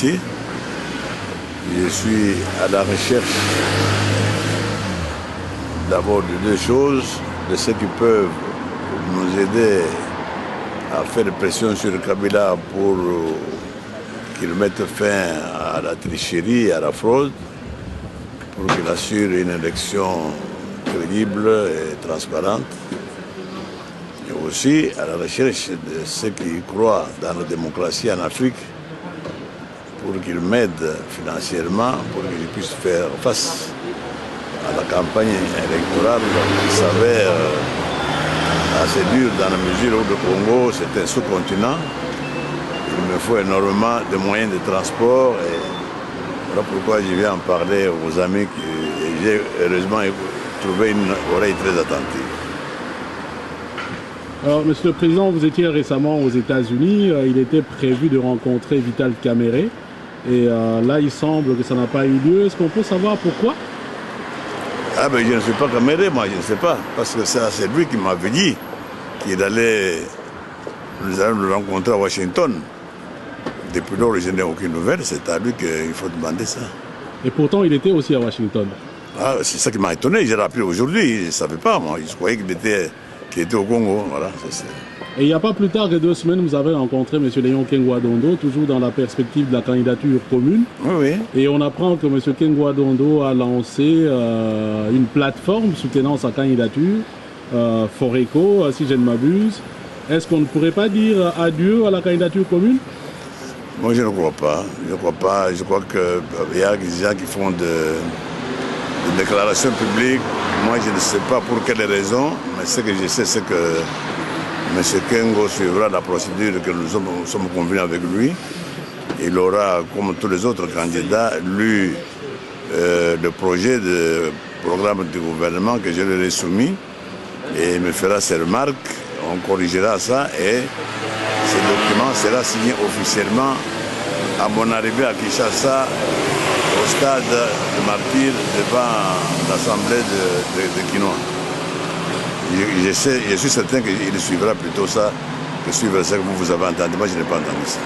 métier. Je suis à la recherche d'abord de deux choses, de ceux qui peuvent nous aider à faire pression sur le Kabila pour qu'il mette fin à la tricherie, à la fraude, pour qu'il assure une élection crédible et transparente. Et aussi à la recherche de ceux qui croient dans la démocratie en Afrique, pour qu'ils m'aident financièrement, pour que je puisse faire face à la campagne électorale qui s'avère assez dure dans la mesure où le Congo, c'est un sous-continent. Il me faut énormément de moyens de transport et voilà pourquoi je viens en parler aux amis et j'ai heureusement trouvé une oreille très attentive. Alors, Monsieur le Président, vous étiez récemment aux États-Unis. Il était prévu de rencontrer Vital Kamerhe. Et là, il semble que ça n'a pas eu lieu. Est-ce qu'on peut savoir pourquoi? Ah ben je ne suis pas Kamerhe, moi je ne sais pas. Parce que c'est lui qui m'avait dit qu'il allait nous allons le rencontrer à Washington. Depuis lors, je n'ai aucune nouvelle. C'est à lui qu'il faut demander ça. Et pourtant, il était aussi à Washington. Ah, c'est ça qui m'a étonné. J'ai rappelé aujourd'hui. Je ne savais pas, moi. Je croyais qu'il était au Congo. Voilà, Et il n'y a pas plus tard que 2 semaines, vous avez rencontré M. Léon Kengwa Dondo, toujours dans la perspective de la candidature commune. Oui, oui. Et on apprend que M. Kengwa Dondo a lancé une plateforme soutenant sa candidature, Foreco, si je ne m'abuse. Est-ce qu'on ne pourrait pas dire adieu à la candidature commune? Moi, je ne crois pas. Je ne crois pas. Je crois qu'il y a des gens qui font des déclarations publiques. Moi, je ne sais pas pour quelles raisons, mais ce que je sais, c'est que M. Kengo suivra la procédure que nous sommes convenus avec lui. Il aura, comme tous les autres candidats, lu le projet de programme du gouvernement que je lui ai soumis et il me fera ses remarques. On corrigera ça et ce document sera signé officiellement à mon arrivée à Kinshasa au stade de martyr devant l'Assemblée de Kinoa. Je suis certain qu'il suivra plutôt ça que suivre ça que vous avez entendu. Moi, je n'ai pas entendu ça.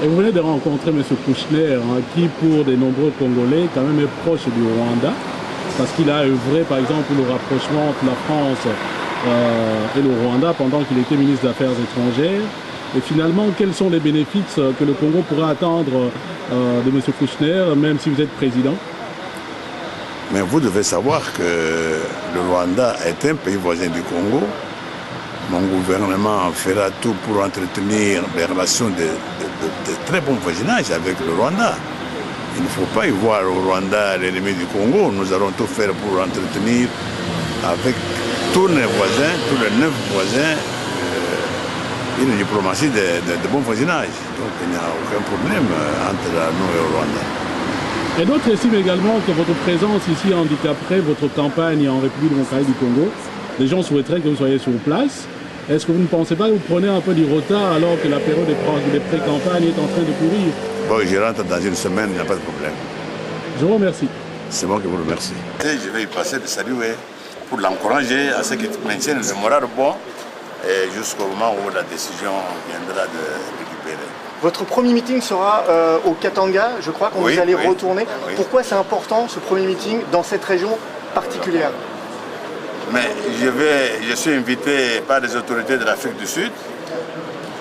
Et vous venez de rencontrer M. Kouchner, qui, pour de nombreux Congolais, quand même est proche du Rwanda, parce qu'il a œuvré, par exemple, pour le rapprochement entre la France et le Rwanda pendant qu'il était ministre des Affaires étrangères. Et finalement, quels sont les bénéfices que le Congo pourra attendre de M. Kouchner, même si vous êtes président? Mais vous devez savoir que le Rwanda est un pays voisin du Congo. Mon gouvernement fera tout pour entretenir des relations de très bon voisinage avec le Rwanda. Il ne faut pas y voir au Rwanda l'ennemi du Congo. Nous allons tout faire pour entretenir avec tous les voisins, tous les 9 voisins, une diplomatie de bon voisinage. Donc il n'y a aucun problème entre nous et le Rwanda. Et d'autres estiment également que votre présence ici handicaperait votre campagne en République démocratique du Congo. Les gens souhaiteraient que vous soyez sur place. Est-ce que vous ne pensez pas que vous prenez un peu du retard alors que la période des pré-campagnes est en train de courir? Bon, je rentre dans une semaine, il n'y a pas de problème. Je vous remercie. C'est moi qui vous remercie. Je vais y passer de saluer pour l'encourager à ce qu'il maintienne le moral bon jusqu'au moment où la décision viendra de récupérer. Votre premier meeting sera au Katanga, je crois, quand vous allez retourner. Oui. Pourquoi c'est important ce premier meeting dans cette région particulière? Mais je suis invité par les autorités de l'Afrique du Sud.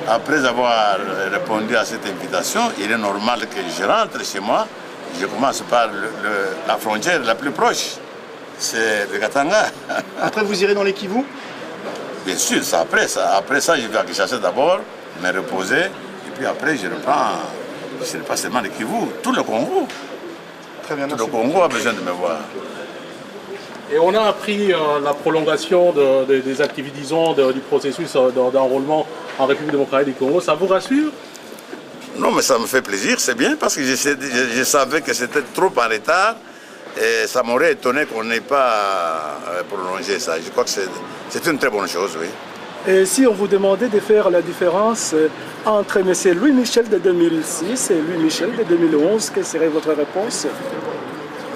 Après avoir répondu à cette invitation, il est normal que je rentre chez moi. Je commence par la frontière la plus proche, c'est le Katanga. Après, vous irez dans les Kivu? Bien sûr, c'est après ça. Après ça, je vais à Kinshasa d'abord, me reposer. Et puis après, je reprends, ce n'est pas seulement le Kivu, tout le Congo. Très bien, tout le Congo a besoin de me voir. Et on a appris la prolongation des activités, disons, du processus d'enrôlement en République démocratique du Congo. Ça vous rassure? Non, mais ça me fait plaisir, c'est bien, parce que je savais que c'était trop en retard. Et ça m'aurait étonné qu'on n'ait pas prolongé ça. Je crois que c'est une très bonne chose, oui. Et si on vous demandait de faire la différence entre M. Louis Michel de 2006 et Louis Michel de 2011, quelle serait votre réponse?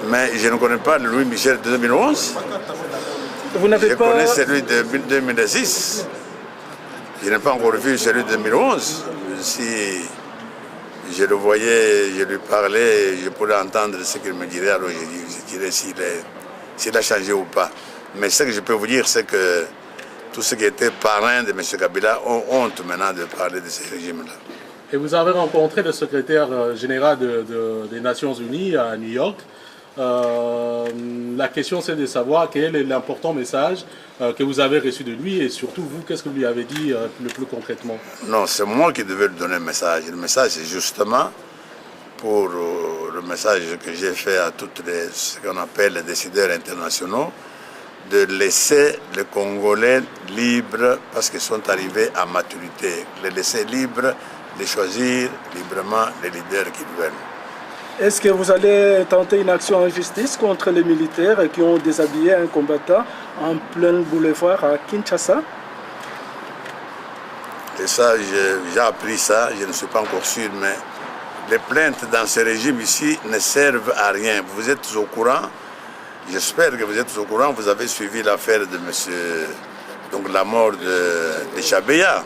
Mais je ne connais pas Louis Michel de 2011. Vous n'avez pas... Je connais celui de 2006. Je n'ai pas encore vu celui de 2011. Si Je le voyais, je lui parlais, je pourrais entendre ce qu'il me dirait, alors je dirais s'il a changé ou pas. Mais ce que je peux vous dire, c'est que tous ceux qui étaient parrains de M. Kabila ont honte maintenant de parler de ce régime-là. Et vous avez rencontré le secrétaire général des Nations Unies à New York. La question, c'est de savoir quel est l'important message que vous avez reçu de lui et surtout vous, qu'est-ce que vous lui avez dit le plus concrètement? Non, c'est moi qui devais lui donner le message. Le message, c'est justement pour le message que j'ai fait à tous ce qu'on appelle les décideurs internationaux, de laisser les Congolais libres parce qu'ils sont arrivés à maturité. Les laisser libres de choisir librement les leaders qu'ils veulent. Est-ce que vous allez tenter une action en justice contre les militaires qui ont déshabillé un combattant en plein boulevard à Kinshasa? Et ça, j'ai appris ça, je ne suis pas encore sûr, mais les plaintes dans ce régime ici ne servent à rien. Vous êtes au courant, j'espère que vous êtes au courant, vous avez suivi l'affaire de monsieur, donc la mort de Chabeya.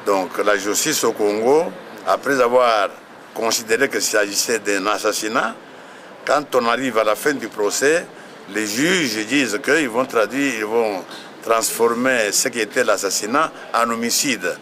Donc la justice au Congo, après avoir considéré qu'il s'agissait d'un assassinat, quand on arrive à la fin du procès, les juges disent qu'ils vont traduire, ils vont transformer ce qui était l'assassinat en homicide.